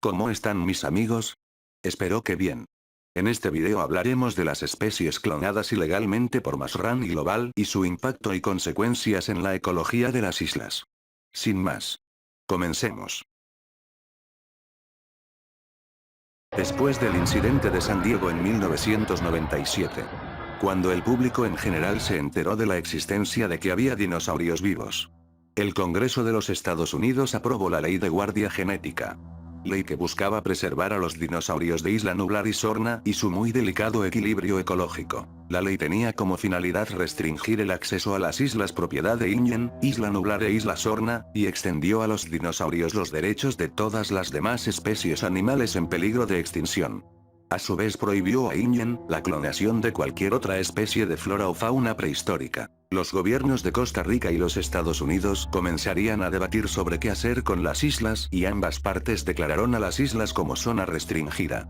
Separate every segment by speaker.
Speaker 1: ¿Cómo están mis amigos? Espero que bien. En este video hablaremos de las especies clonadas ilegalmente por Masrani Global y su impacto y consecuencias en la ecología de las islas. Sin más. Comencemos. Después del incidente de San Diego en 1997. Cuando el público en general se enteró de la existencia de que había dinosaurios vivos. El Congreso de los Estados Unidos aprobó la Ley de Guardia Genética. Ley que buscaba preservar a los dinosaurios de Isla Nublar y Sorna y su muy delicado equilibrio ecológico. La ley tenía como finalidad restringir el acceso a las islas propiedad de Ingen, Isla Nublar e Isla Sorna, y extendió a los dinosaurios los derechos de todas las demás especies animales en peligro de extinción. A su vez prohibió a Ingen la clonación de cualquier otra especie de flora o fauna prehistórica. Los gobiernos de Costa Rica y los Estados Unidos comenzarían a debatir sobre qué hacer con las islas y ambas partes declararon a las islas como zona restringida.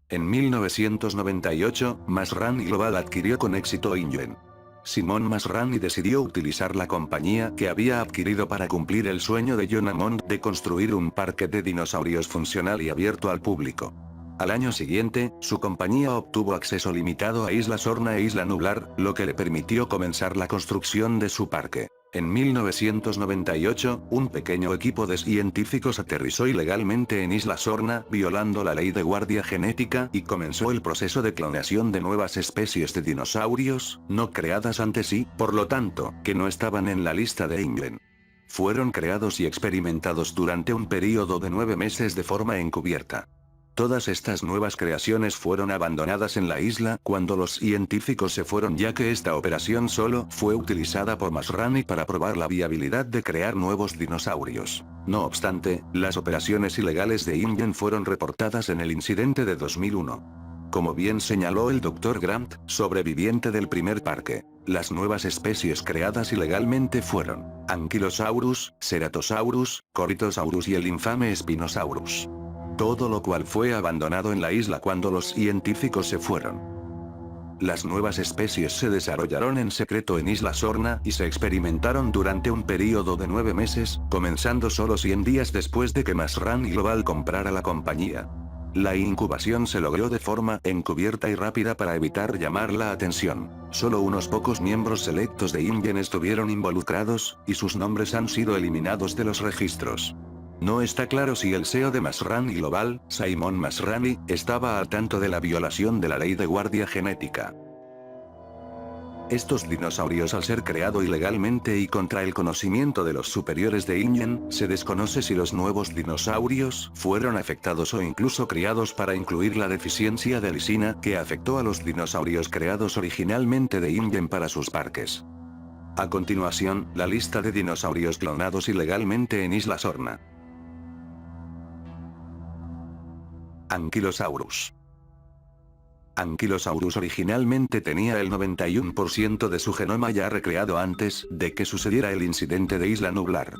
Speaker 1: En 1998, Masrani Global adquirió con éxito Ingen. Simon Masrani decidió utilizar la compañía que había adquirido para cumplir el sueño de John Hammond de construir un parque de dinosaurios funcional y abierto al público. Al año siguiente, su compañía obtuvo acceso limitado a Isla Sorna e Isla Nublar, lo que le permitió comenzar la construcción de su parque. En 1998, un pequeño equipo de científicos aterrizó ilegalmente en Isla Sorna, violando la ley de guardia genética, y comenzó el proceso de clonación de nuevas especies de dinosaurios, no creadas antes y, por lo tanto, que no estaban en la lista de Ingen. Fueron creados y experimentados durante un período de 9 meses de forma encubierta. Todas estas nuevas creaciones fueron abandonadas en la isla cuando los científicos se fueron, ya que esta operación solo fue utilizada por Masrani para probar la viabilidad de crear nuevos dinosaurios. No obstante, las operaciones ilegales de Ingen fueron reportadas en el incidente de 2001. Como bien señaló el Dr. Grant, sobreviviente del primer parque, las nuevas especies creadas ilegalmente fueron Ankylosaurus, Ceratosaurus, Corythosaurus y el infame Spinosaurus. Todo lo cual fue abandonado en la isla cuando los científicos se fueron. Las nuevas especies se desarrollaron en secreto en Isla Sorna y se experimentaron durante un período de 9 meses, comenzando solo 100 días después de que Masrani Global comprara la compañía. La incubación se logró de forma encubierta y rápida para evitar llamar la atención. Solo unos pocos miembros selectos de Ingen estuvieron involucrados, y sus nombres han sido eliminados de los registros. No está claro si el CEO de Masrani Global, Simon Masrani, estaba al tanto de la violación de la ley de guardia genética. Estos dinosaurios, al ser creado ilegalmente y contra el conocimiento de los superiores de Ingen, se desconoce si los nuevos dinosaurios fueron afectados o incluso criados para incluir la deficiencia de lisina que afectó a los dinosaurios creados originalmente de Ingen para sus parques. A continuación, la lista de dinosaurios clonados ilegalmente en Isla Sorna. Ankylosaurus. Ankylosaurus originalmente tenía el 91% de su genoma ya recreado antes de que sucediera el incidente de Isla Nublar.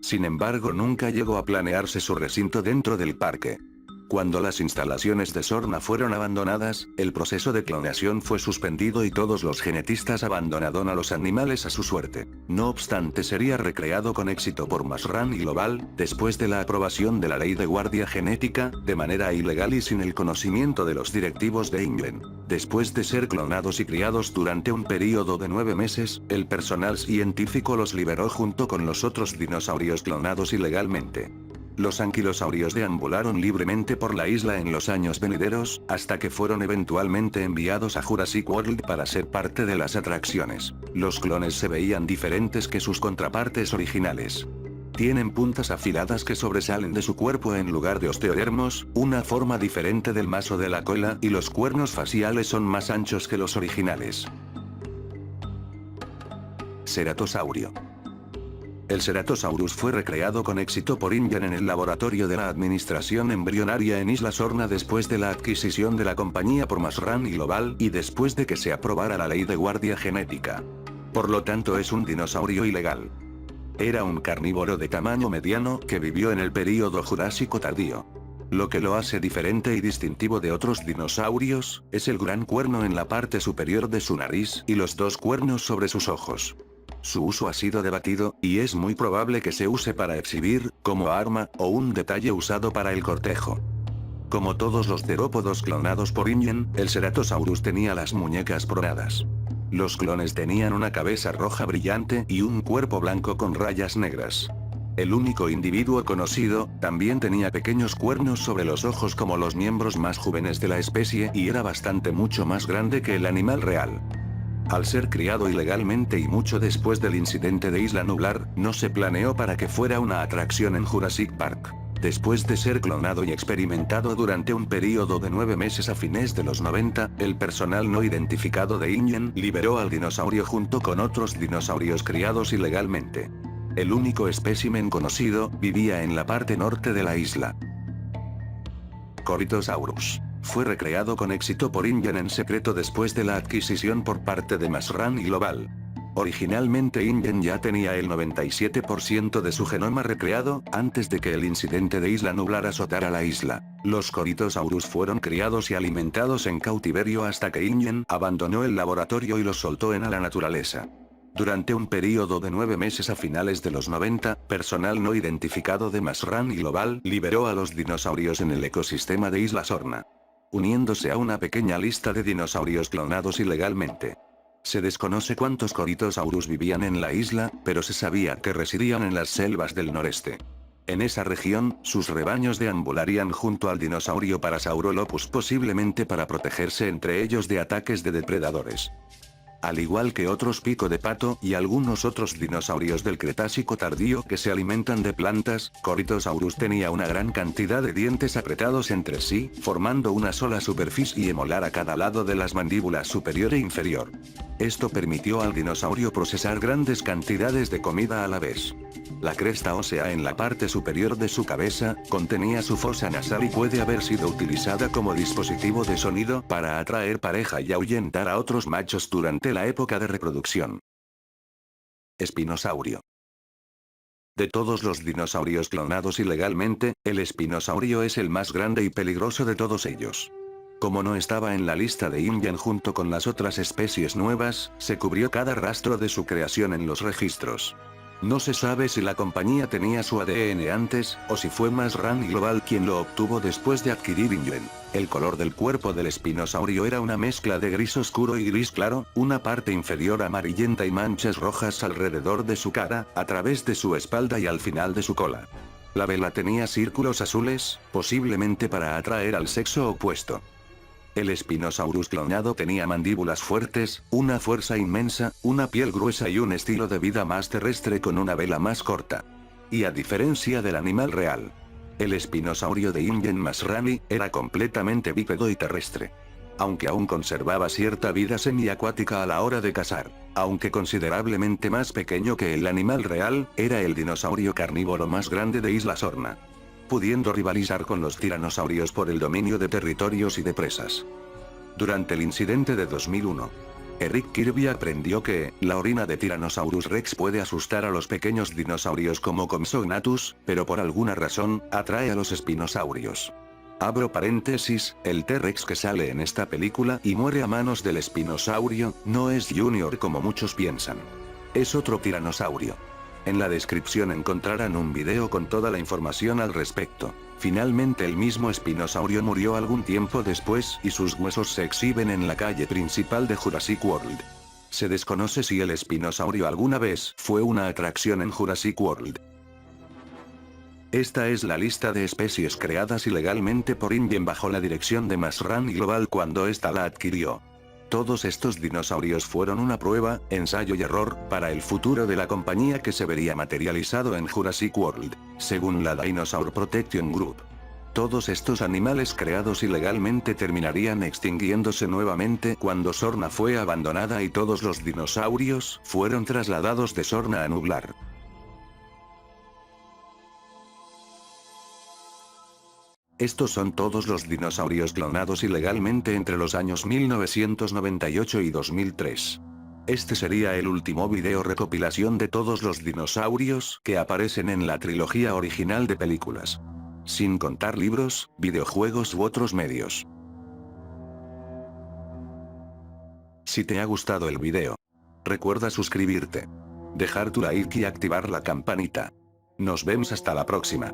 Speaker 1: Sin embargo, nunca llegó a planearse su recinto dentro del parque. Cuando las instalaciones de Sorna fueron abandonadas, el proceso de clonación fue suspendido y todos los genetistas abandonaron a los animales a su suerte. No obstante, sería recreado con éxito por Masrani Global, después de la aprobación de la ley de guardia genética, de manera ilegal y sin el conocimiento de los directivos de Ingen. Después de ser clonados y criados durante un período de 9 meses, el personal científico los liberó junto con los otros dinosaurios clonados ilegalmente. Los anquilosaurios deambularon libremente por la isla en los años venideros, hasta que fueron eventualmente enviados a Jurassic World para ser parte de las atracciones. Los clones se veían diferentes que sus contrapartes originales. Tienen puntas afiladas que sobresalen de su cuerpo en lugar de osteodermos, una forma diferente del maso de la cola, y los cuernos faciales son más anchos que los originales. Ceratosaurio. El Ceratosaurus fue recreado con éxito por Ingen en el laboratorio de la Administración Embrionaria en Isla Sorna después de la adquisición de la compañía por Masrani Global y después de que se aprobara la ley de guardia genética. Por lo tanto, es un dinosaurio ilegal. Era un carnívoro de tamaño mediano que vivió en el período Jurásico tardío. Lo que lo hace diferente y distintivo de otros dinosaurios, es el gran cuerno en la parte superior de su nariz y los 2 cuernos sobre sus ojos. Su uso ha sido debatido, y es muy probable que se use para exhibir, como arma, o un detalle usado para el cortejo. Como todos los terópodos clonados por InGen, el Ceratosaurus tenía las muñecas pronadas. Los clones tenían una cabeza roja brillante y un cuerpo blanco con rayas negras. El único individuo conocido, también tenía pequeños cuernos sobre los ojos como los miembros más jóvenes de la especie y era bastante mucho más grande que el animal real. Al ser criado ilegalmente y mucho después del incidente de Isla Nublar, no se planeó para que fuera una atracción en Jurassic Park. Después de ser clonado y experimentado durante un periodo de 9 meses a fines de los 90, el personal no identificado de InGen liberó al dinosaurio junto con otros dinosaurios criados ilegalmente. El único espécimen conocido vivía en la parte norte de la isla. Corythosaurus. Fue recreado con éxito por InGen en secreto después de la adquisición por parte de Masran y Global. Originalmente InGen ya tenía el 97% de su genoma recreado, antes de que el incidente de Isla Nublar azotara la isla. Los Corythosaurus fueron criados y alimentados en cautiverio hasta que InGen abandonó el laboratorio y los soltó en la naturaleza. Durante un periodo de 9 meses a finales de los 90, personal no identificado de Masran y Global liberó a los dinosaurios en el ecosistema de Isla Sorna, uniéndose a una pequeña lista de dinosaurios clonados ilegalmente. Se desconoce cuántos Corythosaurus vivían en la isla, pero se sabía que residían en las selvas del noreste. En esa región, sus rebaños deambularían junto al dinosaurio Parasaurolophus posiblemente para protegerse entre ellos de ataques de depredadores. Al igual que otros pico de pato y algunos otros dinosaurios del Cretácico tardío que se alimentan de plantas, Corythosaurus tenía una gran cantidad de dientes apretados entre sí, formando una sola superficie molar a cada lado de las mandíbulas superior e inferior. Esto permitió al dinosaurio procesar grandes cantidades de comida a la vez. La cresta ósea en la parte superior de su cabeza, contenía su fosa nasal y puede haber sido utilizada como dispositivo de sonido para atraer pareja y ahuyentar a otros machos durante la época de reproducción. Espinosaurio. De todos los dinosaurios clonados ilegalmente, el espinosaurio es el más grande y peligroso de todos ellos. Como no estaba en la lista de InGen junto con las otras especies nuevas, se cubrió cada rastro de su creación en los registros. No se sabe si la compañía tenía su ADN antes, o si fue Masran y Global quien lo obtuvo después de adquirir InGen. El color del cuerpo del espinosaurio era una mezcla de gris oscuro y gris claro, una parte inferior amarillenta y manchas rojas alrededor de su cara, a través de su espalda y al final de su cola. La vela tenía círculos azules, posiblemente para atraer al sexo opuesto. El Spinosaurus clonado tenía mandíbulas fuertes, una fuerza inmensa, una piel gruesa y un estilo de vida más terrestre con una vela más corta. Y a diferencia del animal real, el espinosaurio de InGen Masrani era completamente bípedo y terrestre. Aunque aún conservaba cierta vida semiacuática a la hora de cazar, aunque considerablemente más pequeño que el animal real, era el dinosaurio carnívoro más grande de Isla Sorna, pudiendo rivalizar con los tiranosaurios por el dominio de territorios y de presas. Durante el incidente de 2001, Eric Kirby aprendió que la orina de Tyrannosaurus Rex puede asustar a los pequeños dinosaurios como Compsognathus, pero por alguna razón, atrae a los espinosaurios. Abro paréntesis, el T-Rex que sale en esta película y muere a manos del espinosaurio, no es Junior como muchos piensan. Es otro tiranosaurio. En la descripción encontrarán un video con toda la información al respecto. Finalmente el mismo espinosaurio murió algún tiempo después y sus huesos se exhiben en la calle principal de Jurassic World. Se desconoce si el espinosaurio alguna vez fue una atracción en Jurassic World. Esta es la lista de especies creadas ilegalmente por InGen bajo la dirección de Masran y Global cuando ésta la adquirió. Todos estos dinosaurios fueron una prueba, ensayo y error, para el futuro de la compañía que se vería materializado en Jurassic World, según la Dinosaur Protection Group. Todos estos animales creados ilegalmente terminarían extinguiéndose nuevamente cuando Sorna fue abandonada y todos los dinosaurios fueron trasladados de Sorna a Nublar. Estos son todos los dinosaurios clonados ilegalmente entre los años 1998 y 2003. Este sería el último video recopilación de todos los dinosaurios que aparecen en la trilogía original de películas, sin contar libros, videojuegos u otros medios. Si te ha gustado el video, recuerda suscribirte. dejar tu like y activar la campanita. Nos vemos hasta la próxima.